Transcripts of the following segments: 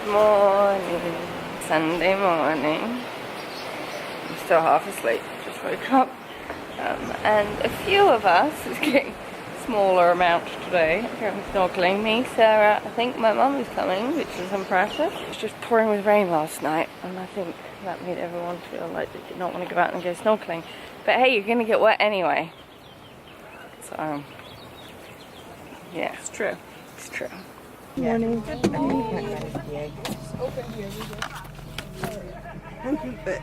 Good morning, Sunday morning. I'm still half asleep, just woke up. And a few of us is getting smaller amount today. Going snorkeling. Me, Sarah, I think my mum is coming, which is impressive. It was just pouring with rain last night, and I think that made everyone feel like they did not want to go out and go snorkeling. But hey, you're gonna get wet anyway. So, yeah. It's true. It's true. Yeah. Morning. Good morning. It's open here, but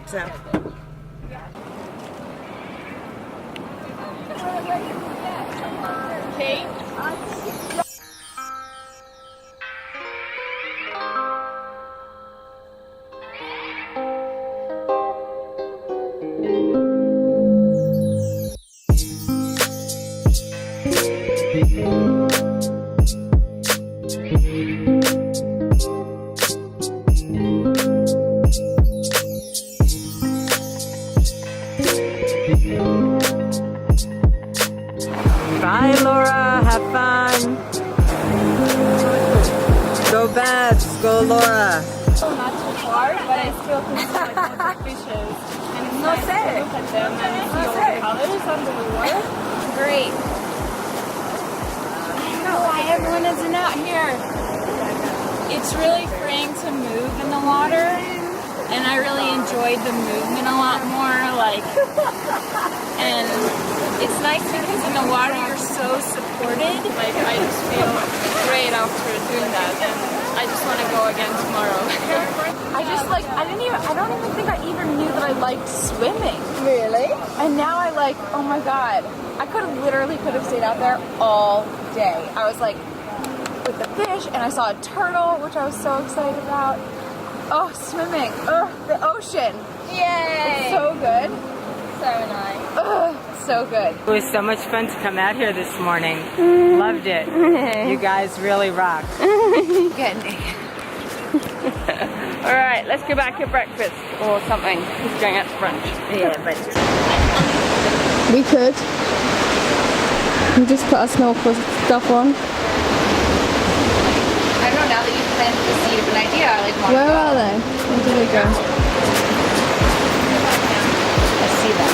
Kate? bye, Laura. Have fun. Go Babs. Go Laura. Not too far, but I still can see like lots of fishes. And it's nice to look at them and see all the colors under the water. Great. I don't know why everyone isn't out here. It's really freeing to move in the water, and I really enjoyed the movement a lot more. And it's nice because in the water you're so supported. Like, I just feel great after doing that, and I just want to go again tomorrow. I don't even think I even knew that I liked swimming. Really? And now I like, oh my god, I could have stayed out there all day. I was like, with the fish, and I saw a turtle, which I was so excited about. Oh, swimming. Oh, the ocean. Yay! It's so good. So nice. Oh, so good. It was so much fun to come out here this morning. Loved it. You guys really rocked. Get naked. Alright, let's go back at breakfast or something. He's going out to brunch. Yeah, but We could. We just put our snorkel stuff on. I don't know, now that you've planted the seed of an idea, I like want to Where go. are they? Where do they go? I see them.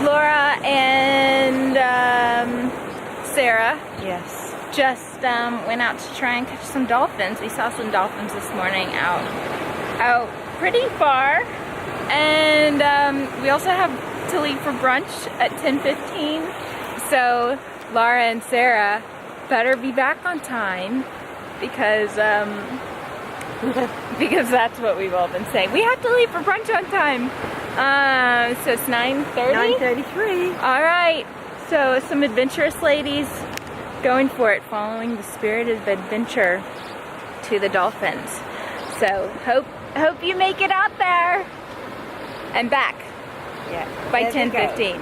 Laura and Sarah yes. just went out to try and catch some dolphins. We saw some dolphins this morning out pretty far, and we also have to leave for brunch at 10:15. So Laura and Sarah better be back on time because because that's what we've all been saying. We have to leave for brunch on time. So it's 9:30? 9:33. All right, so some adventurous ladies going for it, following the spirit of adventure to the dolphins. So hope you make it out there and back Yeah. by There they go. 10:15.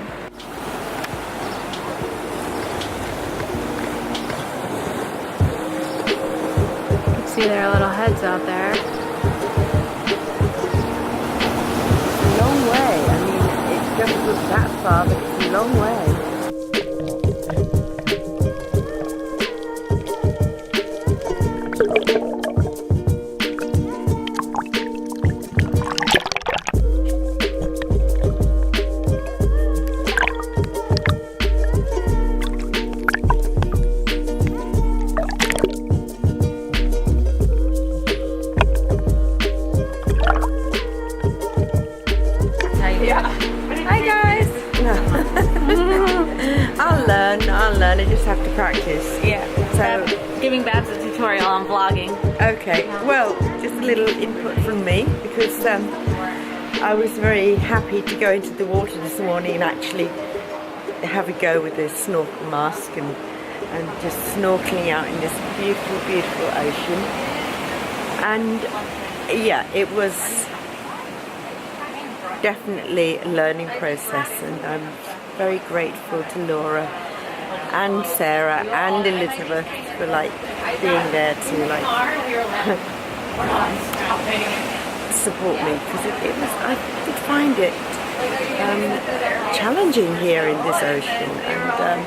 See their little heads out there. Long way. I mean, it doesn't look that far, but it's a long way. Hi guys. I'll learn. I just have to practice. Yeah. So, Giving Babs a tutorial on vlogging. okay. Well, just a little input from me because I was very happy to go into the water this morning and actually have a go with the snorkel mask and just snorkeling out in this beautiful, beautiful ocean. And yeah, it was definitely a learning process, and I'm very grateful to Laura and Sarah and Elizabeth for like being there to like support me, because it was, I did find it challenging here in this ocean, and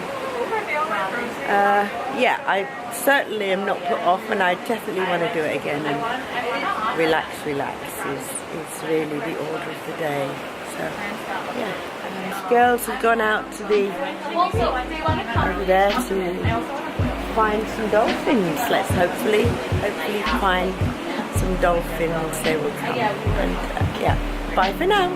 yeah, I certainly am not put off, and I definitely want to do it again. And relax is really the order of the day. So yeah, the girls have gone out to the over there to find some dolphins. Let's hopefully find some dolphins. They will come. And yeah, bye for now.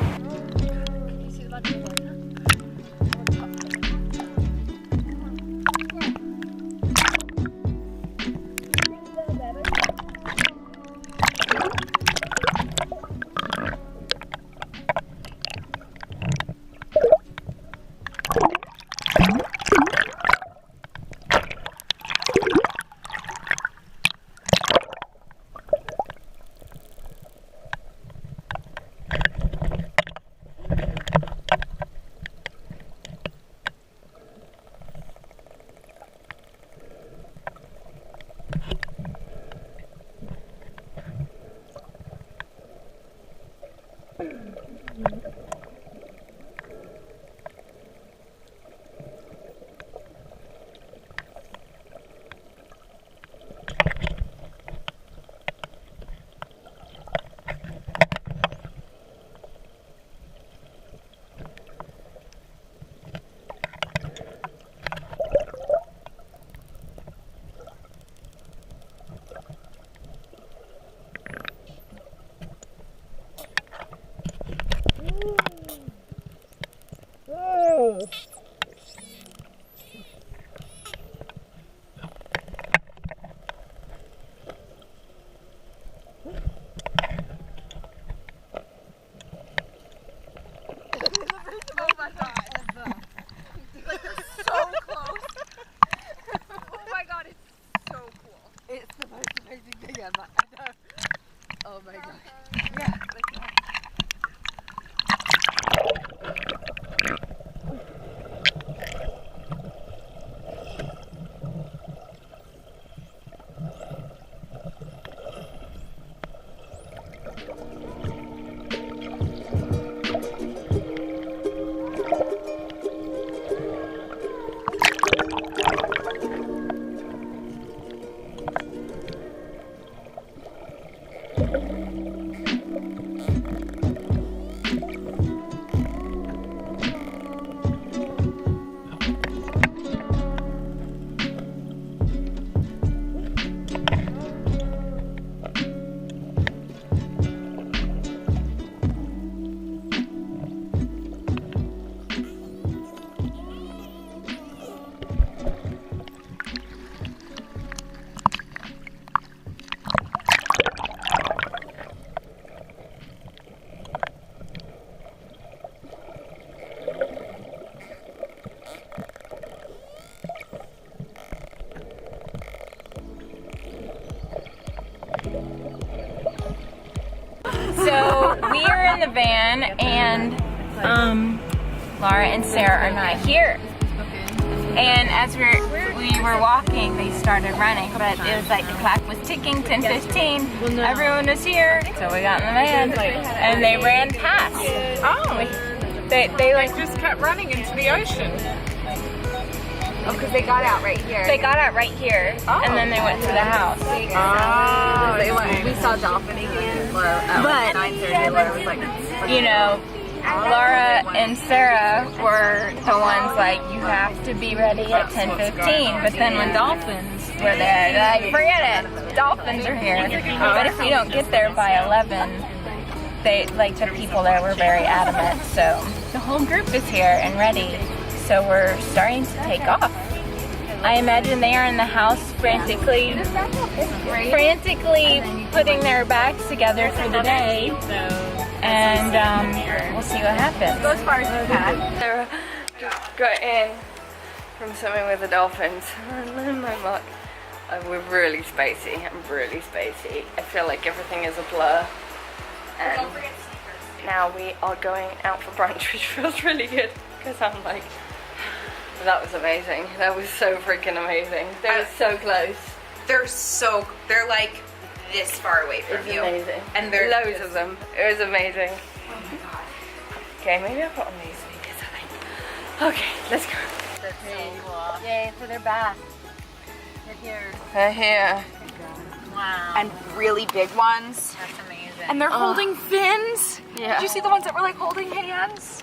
Oh my god. Yeah. So we are in the van, and Laura and Sarah are not here. And as we were walking, they started running, but it was like the clock was ticking, 10:15. Everyone was here, so we got in the van, and they ran past. Oh. They like just kept running into the ocean. Oh, because they got out right here. They got out right here, and then they went to the house. Oh, they went. We saw dolphin again. But 9:30, Laura was like, you know, Laura and Sarah were the ones like, you have to be ready at 10:15. But then when dolphins were there, they're like, forget it, dolphins are here. But if you don't get there by 11, they, like, the people there were very adamant. So the whole group is here and ready. So we're starting to take off. I imagine they are in the house frantically putting their bags together for the day. and we'll see what happens. Go as far as you can. Sarah just got in from swimming with the dolphins. And my muck. We're really spacey. I'm really spacey. I feel like everything is a blur. And now we are going out for brunch, which feels really good because I'm like, that was amazing. That was so freaking amazing. They were so close. They're like this far away from you. Amazing. And there's loads of them. It was amazing. Oh my god. Okay, maybe I'll put on these sneakers, I think. Okay, let's go. That's so cool. Yay, so they're back. They're here. They're here. Wow. and really big ones. That's amazing. And they're holding fins. Yeah. Did you see the ones that were like holding hands?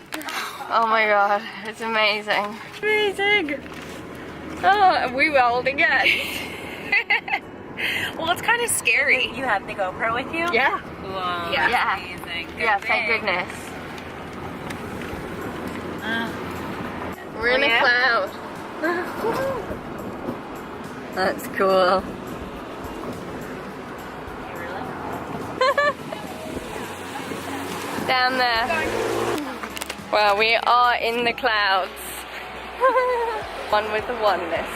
Oh my god, it's amazing. Amazing. Oh, we were holding hands. Well, it's kind of scary. You had the GoPro with you? Yeah. Wow. Yeah. Yeah. Amazing. Yeah, thank goodness. We're in a cloud. That's cool. Down there. Well, we are in the clouds. One with the oneness.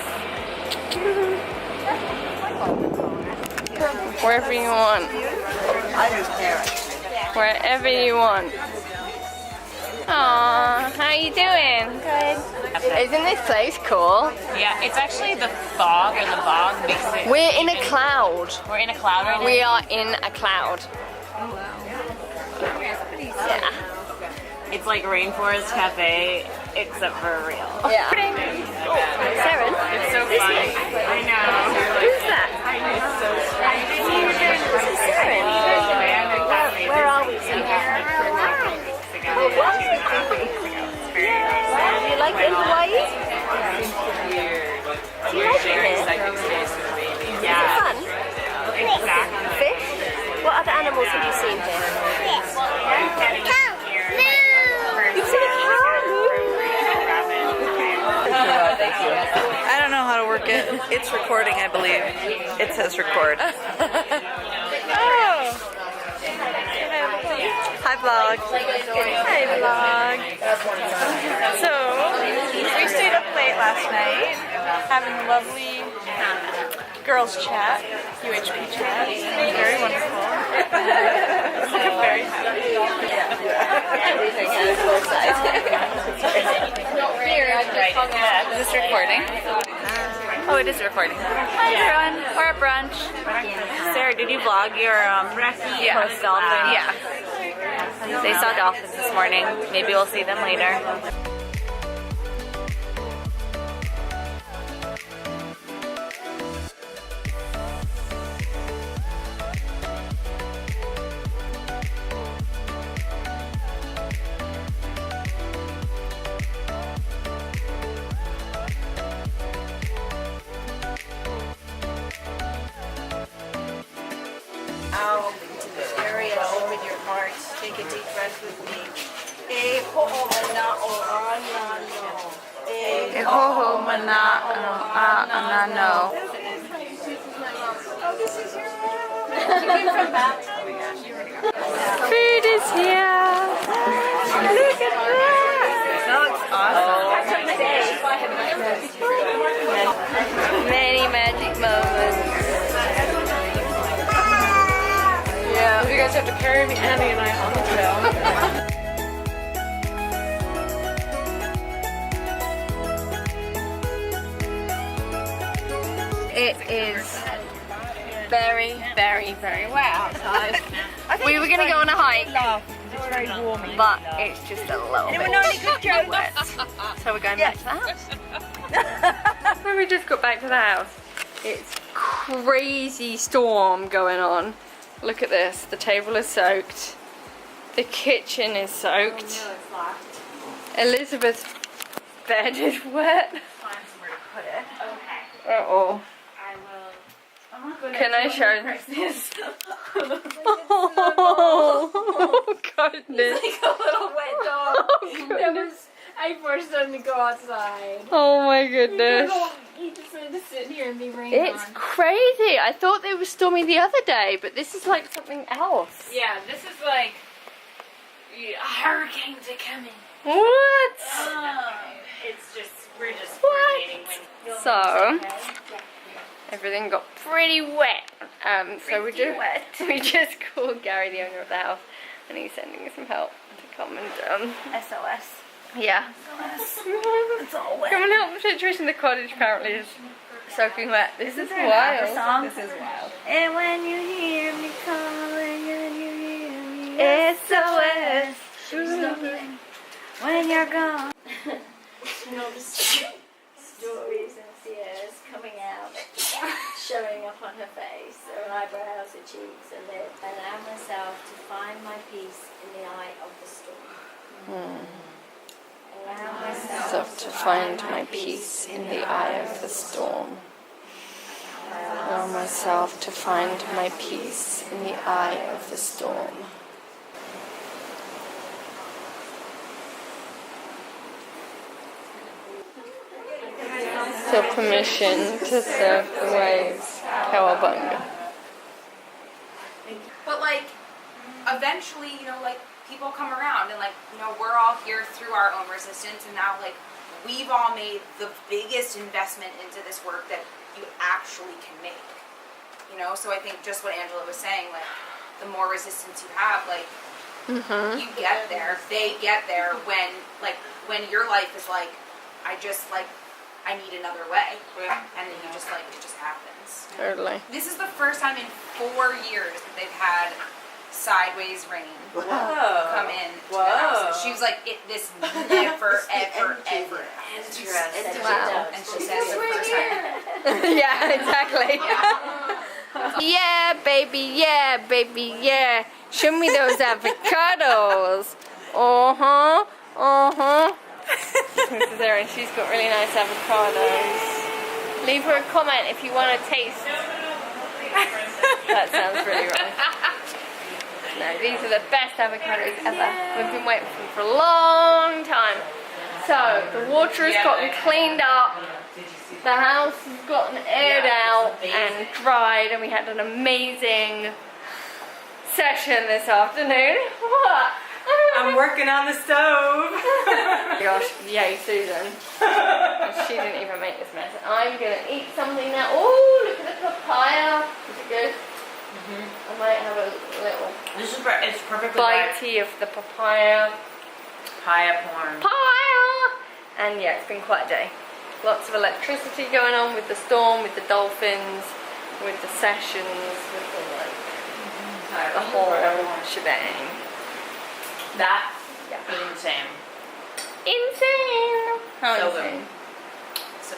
Wherever you want. Wherever you want. Aww, how you doing? Good. Isn't this place cool? Yeah, it's actually the fog or the bog makes it. We're in a cloud. We're in a cloud right now. We are in a cloud. Yeah. It's like Rainforest Cafe, except for real. Yeah. Saren? It's so funny. I know. Who's that? It's so strange. This is Saren. Where are we? Do you like it in Hawaii? Do you like it here? Yeah. Is it fun? Exactly. Fish? What other animals have you seen here? You've seen a cow? I don't know how to work it. It's recording, I believe. It says record. Oh. Hi, vlog. Hi, vlog. So, we stayed up late last night, having a lovely girls' chat, UHP chat. It was very wonderful. I'm very happy. Is this recording? Oh, it is recording. Hi everyone, we're at brunch. Sarah, did you vlog your post-dolphin? Yeah. They saw dolphins this morning. Maybe we'll see them later. Area, open your heart. Take a deep breath with me. Eh, ho ho mana o anano. Eh, ho ho mana o anano. Oh, this is your mom. She came from back. Food is here. Look at that. That looks awesome. Many magic moments. Yeah. You guys have to carry me, Annie and I, on the trail. It is very, very, very wet outside. We were going to go on a hike, but it's just a little bit wet. So we're going back to the house. When we just got back to the house, it's crazy storm going on. Look at this, the table is soaked. The kitchen is soaked. Elizabeth's bed is wet. Uh-oh. Can I show this? Oh, goodness. Like a little wet dog. Oh, goodness. I forced him to go outside. Oh my goodness. He just wanted to sit here and be rained It's on. crazy. I thought it was stormy the other day, but this is like something else. Yeah, this is like hurricanes are coming. What? It's just, we're just What? coordinating when So, everything got pretty wet. So we just called Gary, the owner of the house, and he's sending some help to come and SOS. yeah. It's all wet. Come and help the situation. The cottage apparently is soaking wet. This is wild. Song. This is wild. And when you hear me calling, and you hear me SOS. when you're gone. Stories and tears coming out, showing up on her face, her eyebrows, her cheeks, and lips. Allow myself to find my peace in the eye of the storm. Allow myself To find my peace in the eye of the storm. Allow myself to find my peace in the eye of the storm. So permission to surf the waves. Cowabunga. But like, eventually, you know, like people come around and like, you know, we're all here through our own resistance, and now like we've all made the biggest investment into this work that you actually can make. You know, so I think just what Angela was saying, like the more resistance you have, like you get there, they get there when your life is like, I need another way, and then you just like, it just happens. Totally. This is the first time in 4 years that they've had sideways rain come in to the house. She was like, this never, ever, ever happens. Wow. And she said it's the first time. Yeah, exactly. Yeah, baby, yeah. Show me those avocados. Mrs. Erin, she's got really nice avocados. Leave her a comment if you want to taste. That sounds really wrong. No, these are the best avocados ever. We've been waiting for them for a long time. So, the water has gotten cleaned up. The house has gotten aired out and dried, and we had an amazing session this afternoon. What? I'm working on the stove. Gosh, yay, Susan. She didn't even make this mess. I'm gonna eat something now. Oh, look at the papaya. Is it good? I might have a little It's perfectly right. bitey of the papaya. Papaya porn. Papaya! And yeah, it's been quite a day. Lots of electricity going on with the storm, with the dolphins, with the sessions, with the whole shebang. That Yeah. is insane. Insane! How So insane? So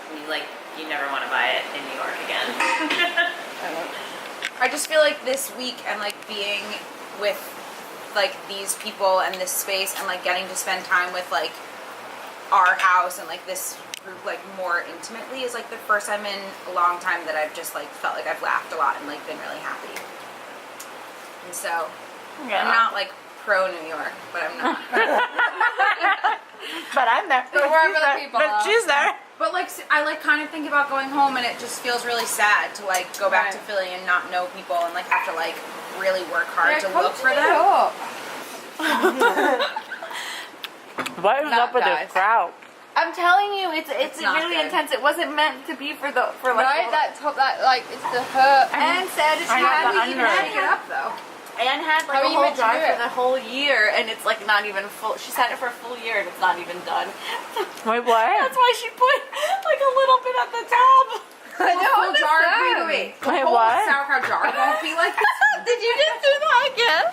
you never want to buy it in New York again. I won't. I just feel like this week and like being with like these people and this space and like getting to spend time with like our house and like this group like more intimately is like the first time in a long time that I've just like felt like I've laughed a lot and like been really happy. And so I'm not like pro New York, but I'm not. But I'm there. But wherever the people But are. she's there. But like I like kind of think about going home and it just feels really sad to like go back to Philly and not know people and like have to like really work hard to look for them. What is up with this crowd? I'm telling you, it's not really good. intense. It wasn't meant to be for like. Right, that top, that like, it's the hurt. And said she I know, had but to even under- pick it up though. Anne had How like are a you whole meant to jar do for it? the whole year, and it's like not even full. She's had it for a full year, and it's not even done. Wait, what? That's why she put like a little bit at the top. I don't Whole jar. understand. Wait. The Wait, whole what? sauerkraut jar won't be like this. Did you just do that again?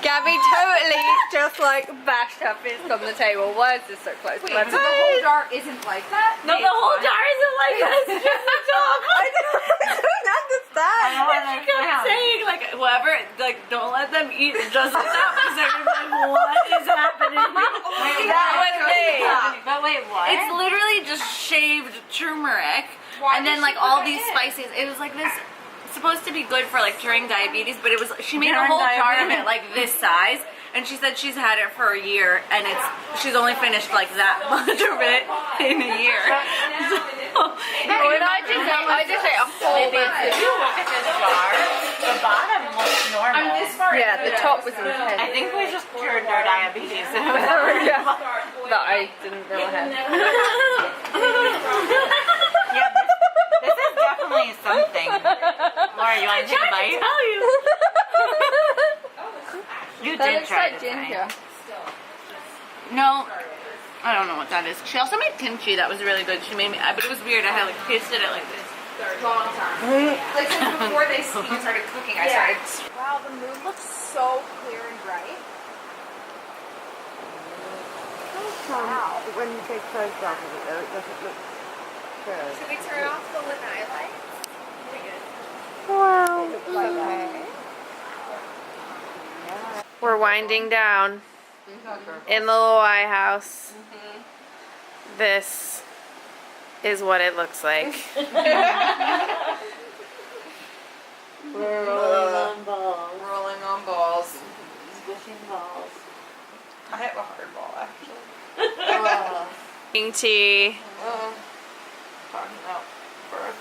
Gabby totally just like bashed her fist on the table. Why is this so close to Wait, my so the whole jar isn't like that? No, the whole jar isn't like this. It's just the top. I don't understand. She kept saying like, whoever, like, don't let them eat just the top because they're gonna be like, what is happening? That was me. But wait, what? It's literally just shaved turmeric, Why and then did like she put all that these in? spices. It was like this. Supposed to be good for like curing diabetes, but it was she made a Curing whole jar of diabetes. it like this size, and she said she's had it for a year, and she's only finished like that much of it in a year. I just ate a whole bunch. The bottom looks normal. Yeah, the top was intense. I think we just cured our diabetes. That I didn't know I had. Yeah, this is definitely something. Laura, you want to take a bite? You That did looks try like this, right? ginger. No, I don't know what that is. She also made kimchi that was really good. She made me, but it was weird. I had like tasted it like this. Long time. Like since before they even started cooking, I started. Wow, the moon looks so clear and bright. Wow. When you take photographs of it though, it doesn't look good. Should we turn off the lanai lights? Wow. Okay. We're winding down in the Loai house. This is what it looks like. We're rolling on balls. Rolling on balls. Squishing balls. I have a hard ball actually. Drinking tea. Talking about birth.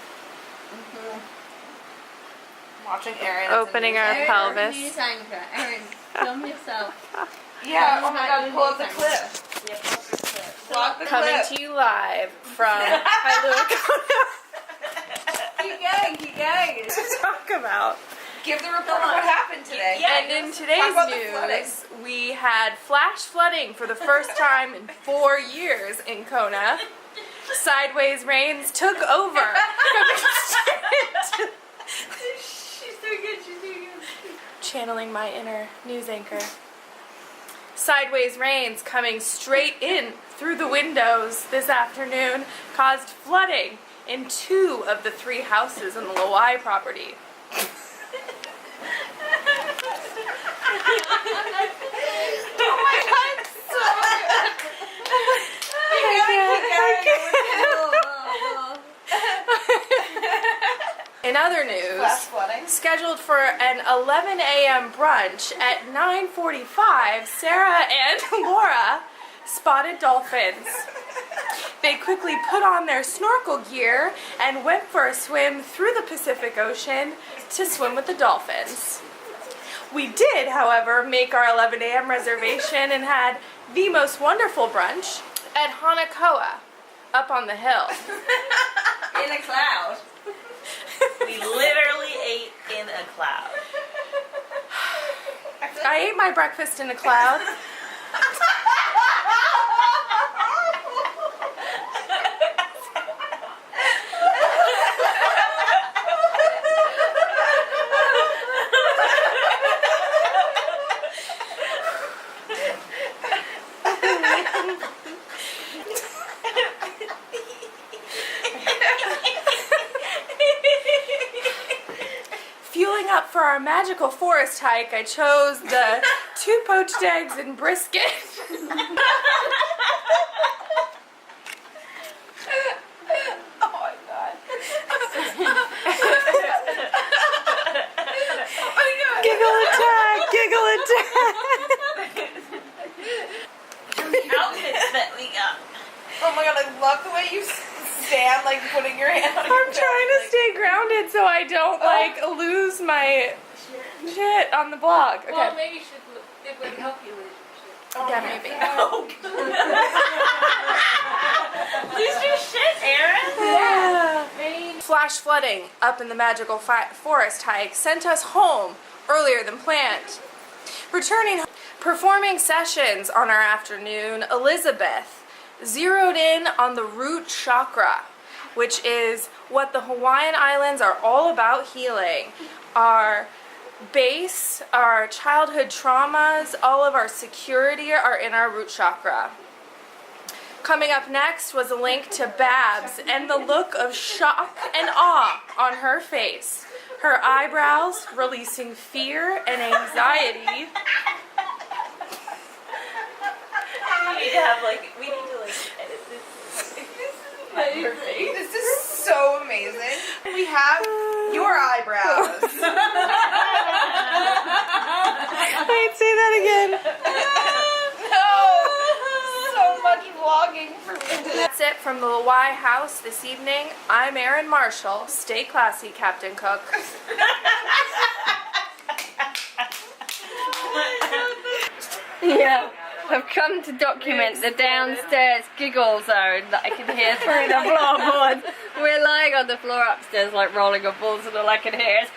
Watching Erin. Opening our pelvis. Erin, film yourself. Yeah, oh my god, pull up the clip. Block the Coming clip. to you live from Kailua. Keep going. To talk about. Give the report of what happened today. And in today's Talk about the flooding. news, we had flash flooding for the first time in 4 years in Kona. Sideways rains took over. She's so good. Channeling my inner news anchor. Sideways rains coming straight in through the windows this afternoon caused flooding in 2 of the 3 houses on the Loai property. Oh my god, so In other news, Flash flooding. scheduled for an 11 a.m. brunch at 9:45, Sarah and Laura spotted dolphins. They quickly put on their snorkel gear and went for a swim through the Pacific Ocean to swim with the dolphins. We did, however, make our 11 a.m. reservation and had the most wonderful brunch at Hanakoa, up on the hill. In a cloud. We literally ate in a cloud. I ate my breakfast in a cloud. Fueling up for our magical forest hike, I chose the 2 poached eggs and brisket. Oh my god. Oh my god. Giggle attack! Giggle attack! Outfits that we got. Oh my god, I love the way you stand, like putting your hand on your I'm trying to stay grounded so I don't like lose my shit on the blog. Okay. Well, maybe it would help you with shit. Yeah, maybe. Lose your shit, Erin. Yeah. Flash flooding up in the magical forest hike sent us home earlier than planned. Returning home, performing sessions on our afternoon, Elizabeth zeroed in on the root chakra, which is what the Hawaiian Islands are all about healing. Our base, our childhood traumas, all of our security are in our root chakra. Coming up next was a link to Babs and the look of shock and awe on her face. Her eyebrows releasing fear and anxiety. We need to edit this. This is so amazing. We have your eyebrows. Wait, say that again. So much vlogging for me. That's it from the Y house this evening. I'm Erin Marshall. Stay classy, Captain Cook. Yeah, I've come to document the downstairs giggle zone that I can hear through the floorboards. We're lying on the floor upstairs like rolling our balls and all I can hear is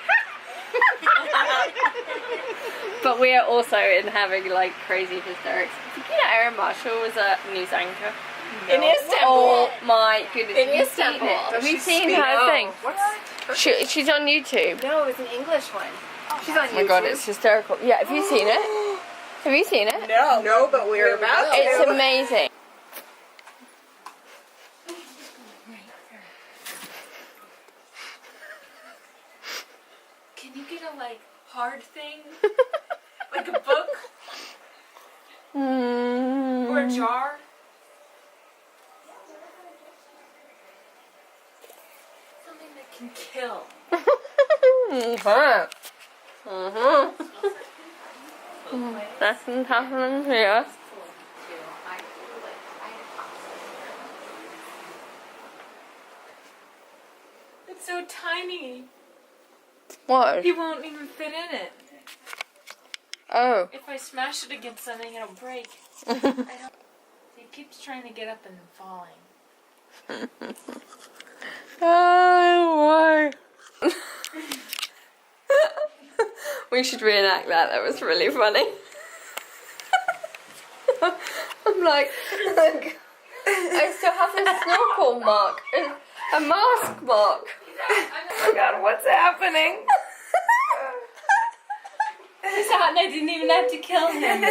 but we are also in having like crazy hysterics. Did you know Erin Marshall was a news anchor? In Istanbul. Oh my goodness. In Have you Istanbul. seen it? Have you She's seen speaking- her thing? What's She's on YouTube. No, it was an English one. She's on Oh my god, it's hysterical. Yeah, have you seen it? Have you seen it? No. No, but we're about to. It's amazing. Can you get a like hard thing? Like a book or a jar? Something that can kill. Nothing happening here. It's so tiny. What? He won't even fit in it. Oh. If I smash it against something, it'll break. He keeps trying to get up and falling. Oh, why? We should reenact that. That was really funny. I'm like, I still have this snorkel mark, a mask mark. Oh my god, what's happening? He's out and I didn't even have to kill him.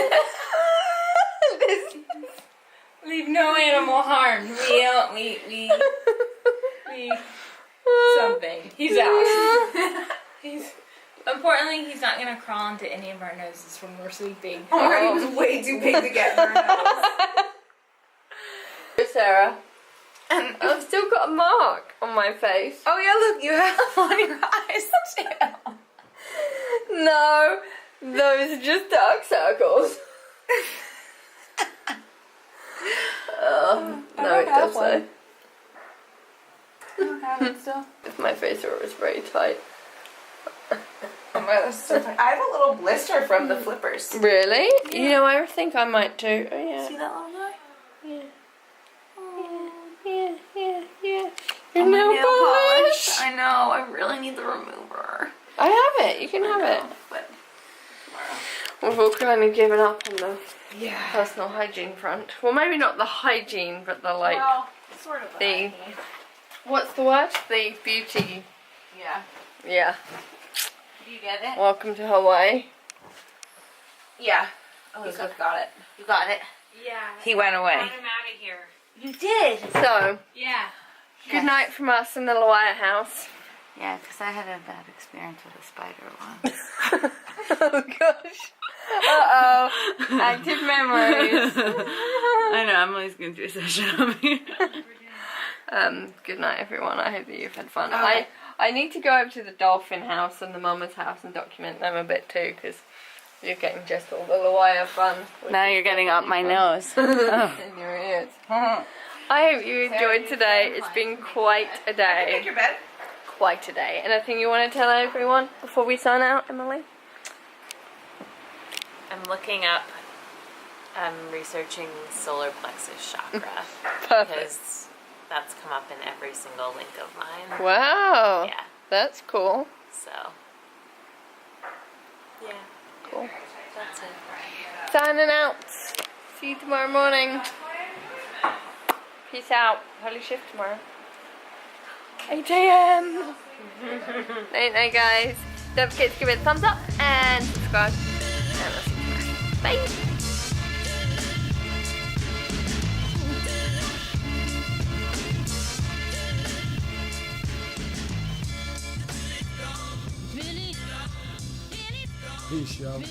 Leave no animal harmed. We something. He's out. Importantly, he's not gonna crawl into any of our noses when we're sleeping. Oh. He was way too big to get in our nose. Sarah, I've still got a mark on my face. Oh yeah, look, you have on your eyes too. No, those are just dark circles. No, it does though. I don't have it still. If my face was very tight. Oh my, that's so tight. I have a little blister from the flippers. Really? Yeah. You know, I think I might too. Oh yeah. See that little guy? Yeah. Yeah. Oh, Your my nail polish. I know. I really need the remover. I have it. You can have it. But We've all kind of given up on the yeah. personal hygiene front. Well, maybe not the hygiene, but the like. Well, sort of. the- What's the word? The beauty. Yeah. Yeah. Do you get it? Welcome to Hawaii. Yeah. Elizabeth got it. You got it? Yeah. He went away. Got him out of here. You did? So, Yeah. good night from us in the Lawyer house. Yeah, because I had a bad experience with a spider once. Oh gosh. Uh-oh. Active memories. I know, I'm always going through a session on me. Good night everyone. I hope that you've had fun. Okay. I need to go over to the dolphin house and the mama's house and document them a bit too, because you're getting just all the Lawyer fun. Now you're getting up my nose. In your ears. I hope you enjoyed today. It's been quite a day. Your bed. Quite a day. Anything you want to tell everyone before we sign out, Emily? I'm looking up, I'm researching solar plexus chakra. Perfect. Because that's come up in every single link of mine. Wow. Yeah, That's cool. so. Yeah, Cool. that's it. Signing out. See you tomorrow morning. Peace out. Early shift tomorrow. 8 a.m. Night, guys. Don't forget to give it a thumbs up and subscribe. And we'll see you tomorrow. Bye. Peace, y'all.